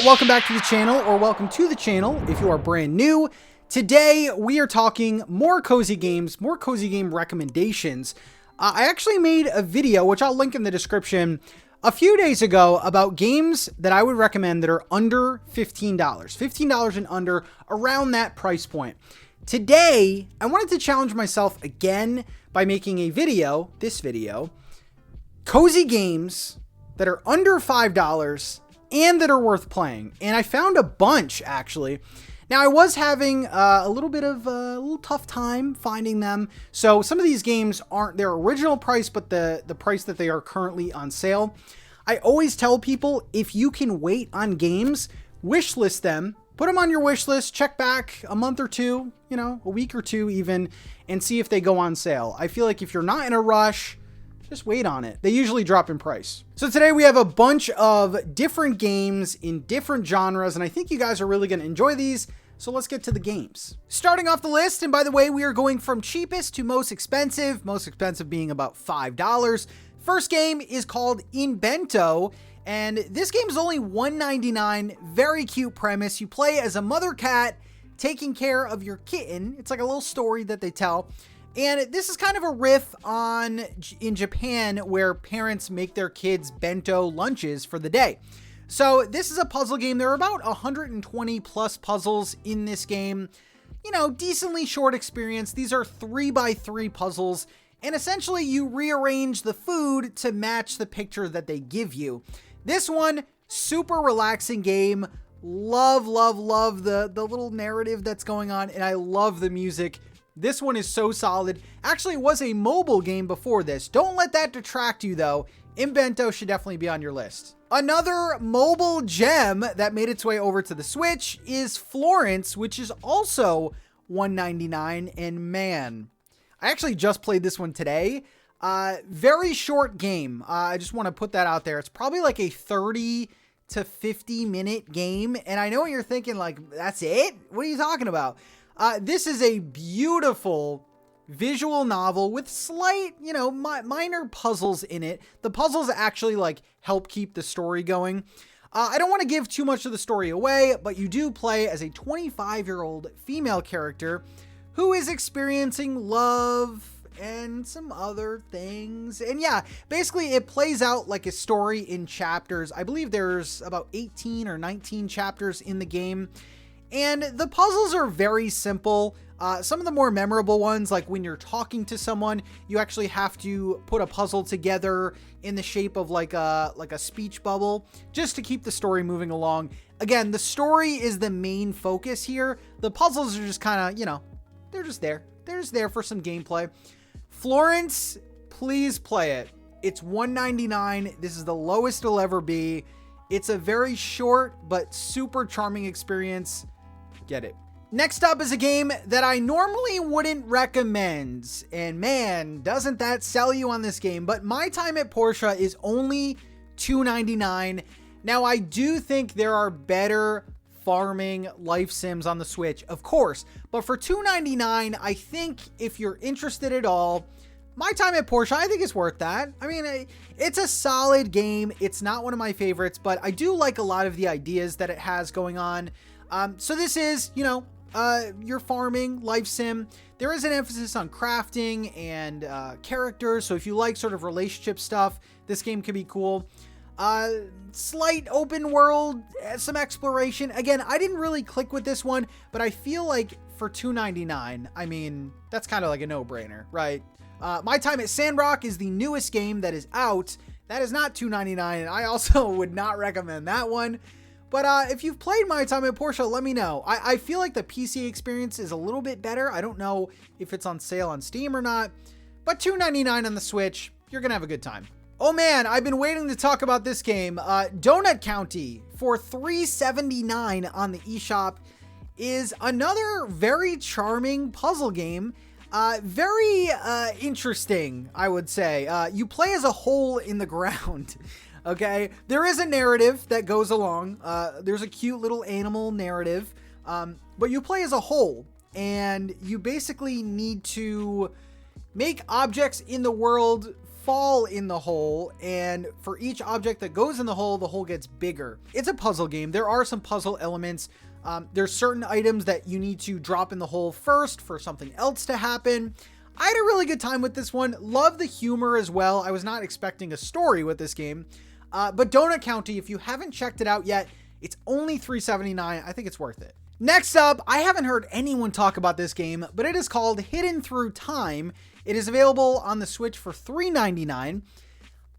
welcome back to the channel, or welcome to the channel if you are brand new. Today we are talking more cozy games, more cozy game recommendations. I actually made a video, which I'll link in the description, a few days ago about games that I would recommend that are under $15. $15 and under, around that price point. Today, I wanted to challenge myself again by making a video, this video, cozy games that are under $5 and that are worth playing. And I found a bunch, actually. Now, I was having a little tough time finding them. So some of these games aren't their original price, but the price that they are currently on sale. I always tell people, if you can wait on games, wish list them, put them on your wish list, check back a month or two, you know, a week or two even, and see if they go on sale. I feel like if you're not in a rush, just wait on it. They usually drop in price. So today we have a bunch of different games in different genres, and I think you guys are really going to enjoy these. So let's get to the games. Starting off the list, and by the way, we are going from cheapest to most expensive being about $5. First game is called Inbento, and this game is only $1.99. Very cute premise. You play as a mother cat taking care of your kitten. It's like a little story that they tell. And this is kind of a riff on in Japan, where parents make their kids bento lunches for the day. So this is a puzzle game. There are about 120 plus puzzles in this game. You know, decently short experience. These are 3x3 puzzles. And essentially you rearrange the food to match the picture that they give you. This one, super relaxing game. Love the little narrative that's going on. And I love the music. This one is so solid. Actually, it was a mobile game before this. Don't let that detract you, though. Inbento should definitely be on your list. Another mobile gem that made its way over to the Switch is Florence, which is also $1.99. And man, I actually just played this one today. Very short game. I just want to put that out there. It's probably like a 30 to 50 minute game. And I know what you're thinking, like, that's it? What are you talking about? This is a beautiful visual novel with slight, you know, minor puzzles in it. The puzzles actually like help keep the story going. I don't want to give too much of the story away, but you do play as a 25-year-old female character who is experiencing love and some other things. And yeah, basically it plays out like a story in chapters. I believe there's about 18 or 19 chapters in the game. And the puzzles are very simple. Some of the more memorable ones, like when you're talking to someone, you actually have to put a puzzle together in the shape of like a speech bubble, just to keep the story moving along. Again, the story is the main focus here. The puzzles are just kind of, you know, they're just there. They're just there for some gameplay. Florence, please play it. It's $1.99. This is the lowest it'll ever be. It's a very short but super charming experience. Get it. Next up is a game that I normally wouldn't recommend, and man, doesn't that sell you on this game. But My Time at Portia is only $2.99. Now, I do think there are better farming life sims on the Switch, of course, but for $2.99, I think if you're interested at all, My Time at Portia, I think it's worth that. I mean, it's a solid game. It's not one of my favorites, but I do like a lot of the ideas that it has going on. So this is, you know, your farming life sim. There is an emphasis on crafting and characters. So if you like sort of relationship stuff, this game can be cool. Slight open world, some exploration. Again, I didn't really click with this one, but I feel like for $2.99, I mean, that's kind of like a no-brainer, right? My Time at Sandrock is the newest game that is out. That is not $2.99, and I also would not recommend that one. But if you've played My Time at Portia, let me know. I feel like the PC experience is a little bit better. I don't know if it's on sale on Steam or not, but $2.99 on the Switch, you're gonna have a good time. Oh man, I've been waiting to talk about this game. Donut County for $3.79 on the eShop is another very charming puzzle game. Very interesting, I would say. You play as a hole in the ground. Okay, there is a narrative that goes along. There's a cute little animal narrative, but you play as a whole, and you basically need to make objects in the world fall in the hole, and for each object that goes in the hole gets bigger. It's a puzzle game. There are some puzzle elements. There's certain items that you need to drop in the hole first for something else to happen. I had a really good time with this one. Love the humor as well. I was not expecting a story with this game. But Donut County, if you haven't checked it out yet, it's only $3.79. I think it's worth it. Next up, I haven't heard anyone talk about this game, but it is called Hidden Through Time. It is available on the Switch for $3.99.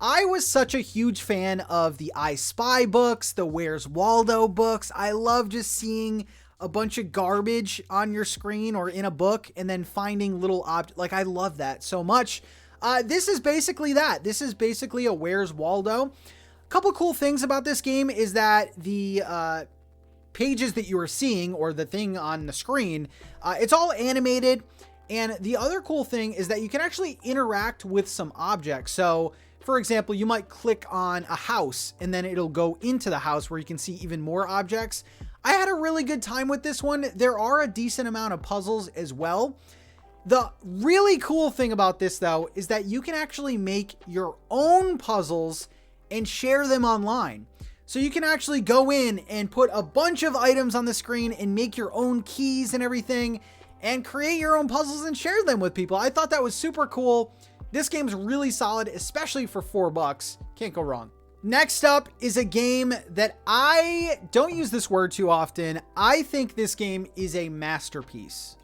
I was such a huge fan of the I Spy books, the Where's Waldo books. I love just seeing a bunch of garbage on your screen or in a book and then finding little objects. Like, I love that so much. This is basically that. This is basically a Where's Waldo. A couple cool things about this game is that the pages that you are seeing, or the thing on the screen, it's all animated. And the other cool thing is that you can actually interact with some objects. So, for example, you might click on a house and then it'll go into the house where you can see even more objects. I had a really good time with this one. There are a decent amount of puzzles as well. The really cool thing about this, though, is that you can actually make your own puzzles and share them online. So you can actually go in and put a bunch of items on the screen and make your own keys and everything and create your own puzzles and share them with people. I thought that was super cool. This game's really solid, especially for $4. Can't go wrong. Next up is a game that I don't use this word too often. I think this game is a masterpiece.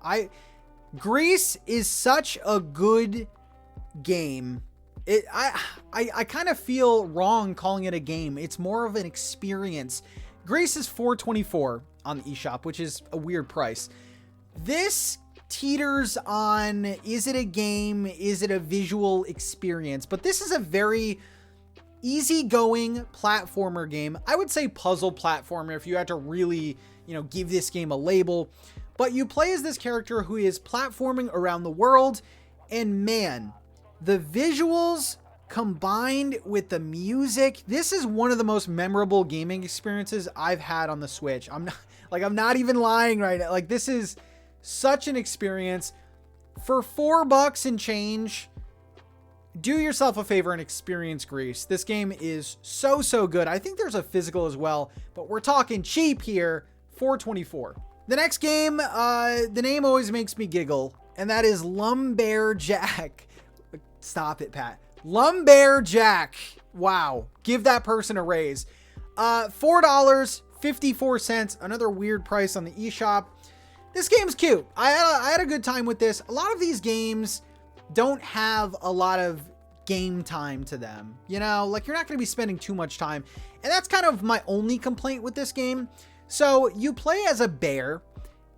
Gris is such a good game. I kind of feel wrong calling it a game. It's more of an experience. Gris is $4.24 on the eShop, which is a weird price. This teeters on, is it a game? Is it a visual experience? But this is a very easygoing platformer game. I would say puzzle platformer if you had to really, give this game a label. But you play as this character who is platforming around the world, and man, the visuals combined with the music, this is one of the most memorable gaming experiences I've had on the Switch. I'm not even lying right now. Like, this is such an experience. For $4 and change, do yourself a favor and experience Gris. This game is so good. I think there's a physical as well, but we're talking cheap here, $4.24. The next game, the name always makes me giggle, and that is LumbearJack. Stop it, Pat. LumbearJack. Wow. Give that person a raise. $4.54. Another weird price on the eShop. This game's cute. I had a good time with this. A lot of these games don't have a lot of game time to them. Like, you're not going to be spending too much time. And that's kind of my only complaint with this game. So you play as a bear,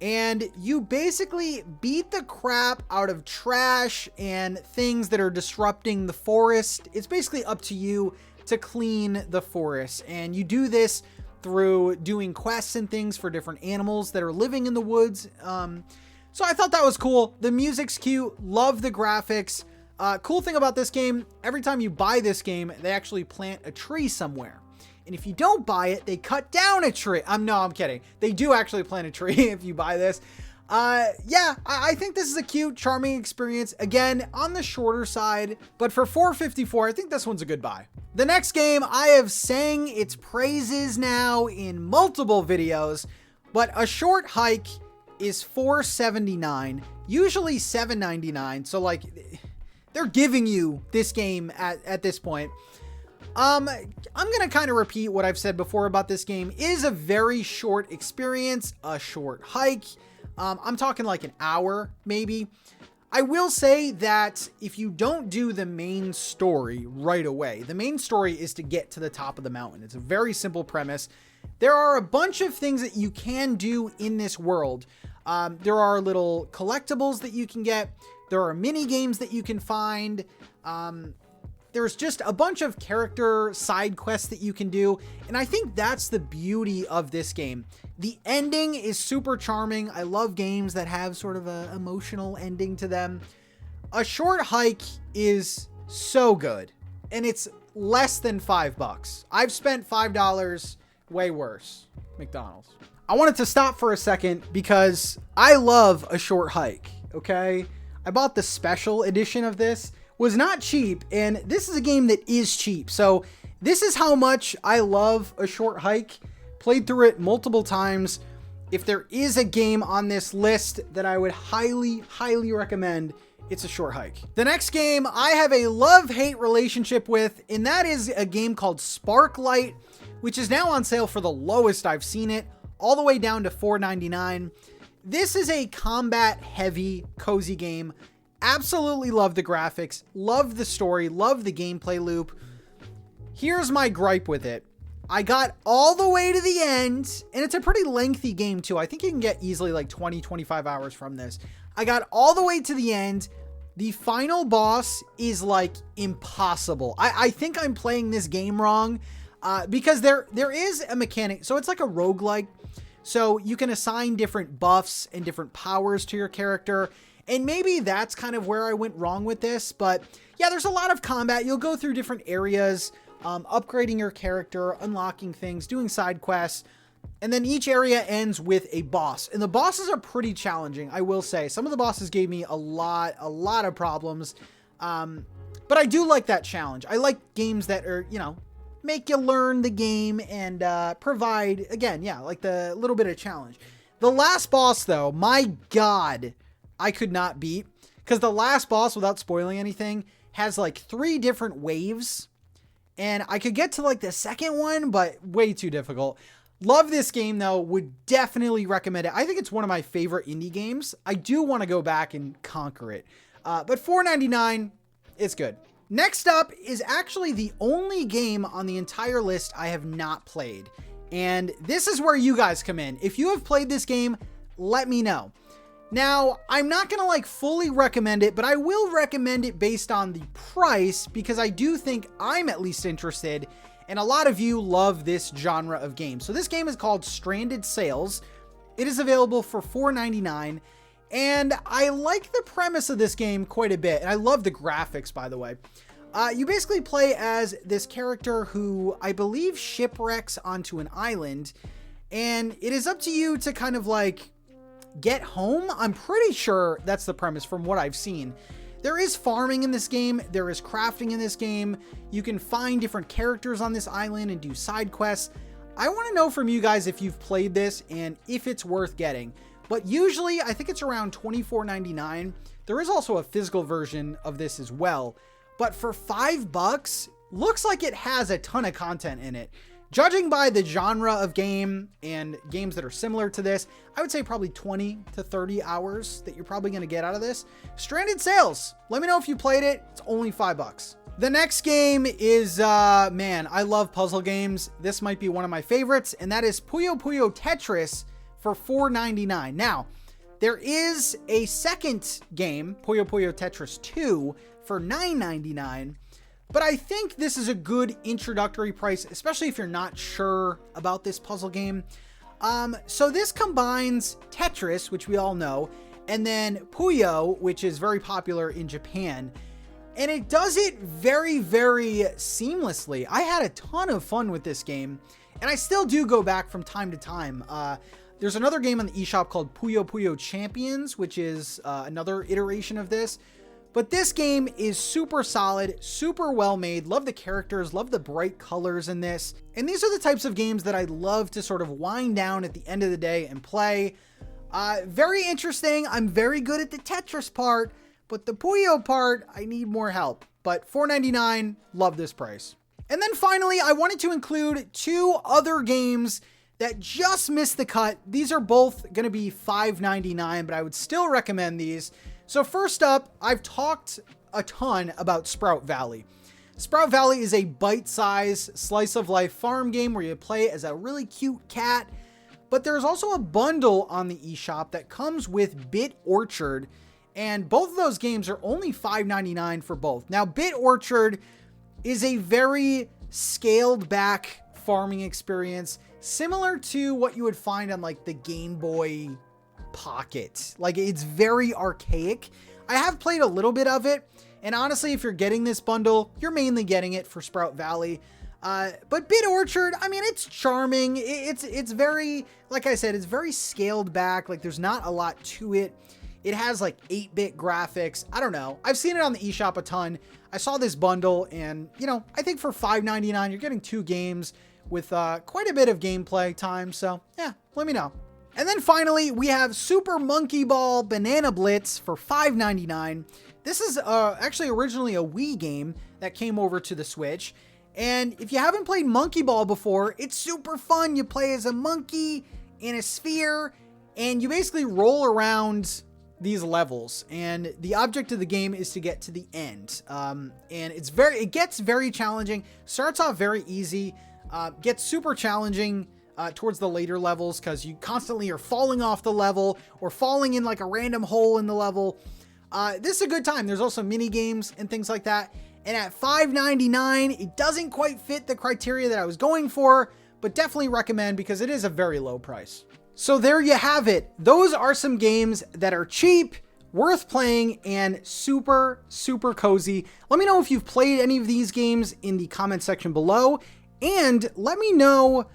and you basically beat the crap out of trash and things that are disrupting the forest. It's basically up to you to clean the forest. And you do this through doing quests and things for different animals that are living in the woods. So I thought that was cool. The music's cute. Love the graphics. Cool thing about this game, every time you buy this game, they actually plant a tree somewhere. And if you don't buy it, they cut down a tree. I'm kidding. They do actually plant a tree if you buy this. Yeah, I think this is a cute, charming experience. Again, on the shorter side, but for $4.54, I think this one's a good buy. The next game, I have sang its praises now in multiple videos, but A Short Hike is $4.79, usually $7.99. So, like, they're giving you this game at this point. I'm going to kind of repeat what I've said before about this game. It is a very short experience, a short hike. I'm talking like an hour, maybe. I will say that if you don't do the main story right away, the main story is to get to the top of the mountain. It's a very simple premise. There are a bunch of things that you can do in this world. There are little collectibles that you can get. There are mini games that you can find. There's just a bunch of character side quests that you can do. And I think that's the beauty of this game. The ending is super charming. I love games that have sort of an emotional ending to them. A Short Hike is so good. And it's less than $5. I've spent $5 way worse. McDonald's. I wanted to stop for a second because I love A Short Hike. Okay. I bought the special edition of this, was not cheap, and this is a game that is cheap. So this is how much I love A Short Hike. Played through it multiple times. If there is a game on this list that I would highly, highly recommend, it's A Short Hike. The next game I have a love-hate relationship with, and that is a game called Sparklite, which is now on sale for the lowest I've seen it, all the way down to $4.99. This is a combat-heavy, cozy game. Absolutely love the graphics, love the story, love the gameplay loop. Here's my gripe with it. I got all the way to the end, and it's a pretty lengthy game too. I think you can get easily like 20, 25 hours from this. I got all the way to the end. The final boss is like impossible. I think I'm playing this game wrong because there is a mechanic. So it's like a roguelike. So you can assign different buffs and different powers to your character. And maybe that's kind of where I went wrong with this. But yeah, there's a lot of combat. You'll go through different areas, upgrading your character, unlocking things, doing side quests. And then each area ends with a boss. And the bosses are pretty challenging, I will say. Some of the bosses gave me a lot of problems. But I do like that challenge. I like games that are, you know, make you learn the game and provide, again, yeah, like the little bit of challenge. The last boss, though, my God, I could not beat. Because the last boss, without spoiling anything, has like 3 different waves. And I could get to like the second one, but way too difficult. Love this game, though. Would definitely recommend it. I think it's one of my favorite indie games. I do want to go back and conquer it. But $4.99, it's good. Next up is actually the only game on the entire list I have not played. And this is where you guys come in. If you have played this game, let me know. Now, I'm not going to like fully recommend it, but I will recommend it based on the price because I do think I'm at least interested. And a lot of you love this genre of game. So this game is called Stranded Sails. It is available for $4.99. And I like the premise of this game quite a bit. And I love the graphics, by the way. You basically play as this character who I believe shipwrecks onto an island. And it is up to you to kind of like get home. I'm pretty sure that's the premise from what I've seen. There is farming in this game. There is crafting in this game. You can find different characters on this island and do side quests. I want to know from you guys if you've played this and if it's worth getting. But usually, I think it's around $24.99. There is also a physical version of this as well. But for $5, looks like it has a ton of content in it. Judging by the genre of game and games that are similar to this, I would say probably 20 to 30 hours that you're probably going to get out of this. Stranded Sails. Let me know if you played it. It's only $5. The next game is, man, I love puzzle games. This might be one of my favorites, and that is Puyo Puyo Tetris for $4.99. Now, there is a second game, Puyo Puyo Tetris 2, for $9.99. But I think this is a good introductory price, especially if you're not sure about this puzzle game. So this combines Tetris, which we all know, and then Puyo, which is very popular in Japan. And it does it very, very seamlessly. I had a ton of fun with this game, and I still do go back from time to time. There's another game on the eShop called Puyo Puyo Champions, which is another iteration of this. But this game is super solid, super well made. Love the characters, love the bright colors in this. And these are the types of games that I love to sort of wind down at the end of the day and play. Very interesting. I'm very good at the Tetris part, but the Puyo part, I need more help. But $4.99, love this price. And then finally, I wanted to include 2 other games that just missed the cut. These are both going to be $5.99, but I would still recommend these. So first up, I've talked a ton about Sprout Valley. Sprout Valley is a bite-sized slice-of-life farm game where you play as a really cute cat, but there's also a bundle on the eShop that comes with Bit Orchard, and both of those games are only $5.99 for both. Now, Bit Orchard is a very scaled-back farming experience, similar to what you would find on like the Game Boy Pocket. Like, it's very archaic. I have played a little bit of it, and honestly, if you're getting this bundle, you're mainly getting it for Sprout Valley. But Bit Orchard, I mean, it's charming. It's very, like I said, it's very scaled back. Like, there's not a lot to it. It has like 8-bit graphics. I don't know. I've seen it on the eShop a ton. I saw this bundle and, you know, I think for $5.99, you're getting 2 games with quite a bit of gameplay time. So yeah, let me know. And then finally, we have Super Monkey Ball Banana Blitz for $5.99. This is actually originally a Wii game that came over to the Switch. And if you haven't played Monkey Ball before, it's super fun. You play as a monkey in a sphere, and you basically roll around these levels. And the object of the game is to get to the end. And it gets very challenging. Starts off very easy, gets super challenging towards the later levels because you constantly are falling off the level or falling in like a random hole in the level. This is a good time. There's also mini games and things like that. And at $5.99, it doesn't quite fit the criteria that I was going for, but definitely recommend because it is a very low price. So there you have it. Those are some games that are cheap, worth playing, and super, super cozy. Let me know if you've played any of these games in the comment section below, and let me know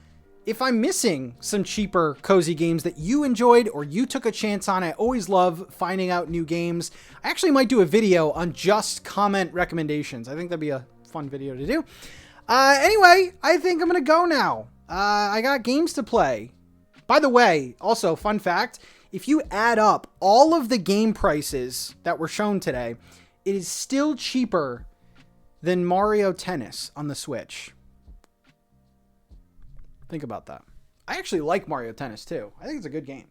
if I'm missing some cheaper, cozy games that you enjoyed or you took a chance on. I always love finding out new games. I actually might do a video on just comment recommendations. I think that'd be a fun video to do. Anyway, I think I'm gonna go now. I got games to play. By the way, also, fun fact, if you add up all of the game prices that were shown today, it is still cheaper than Mario Tennis on the Switch. Think about that. I actually like Mario Tennis too. I think it's a good game.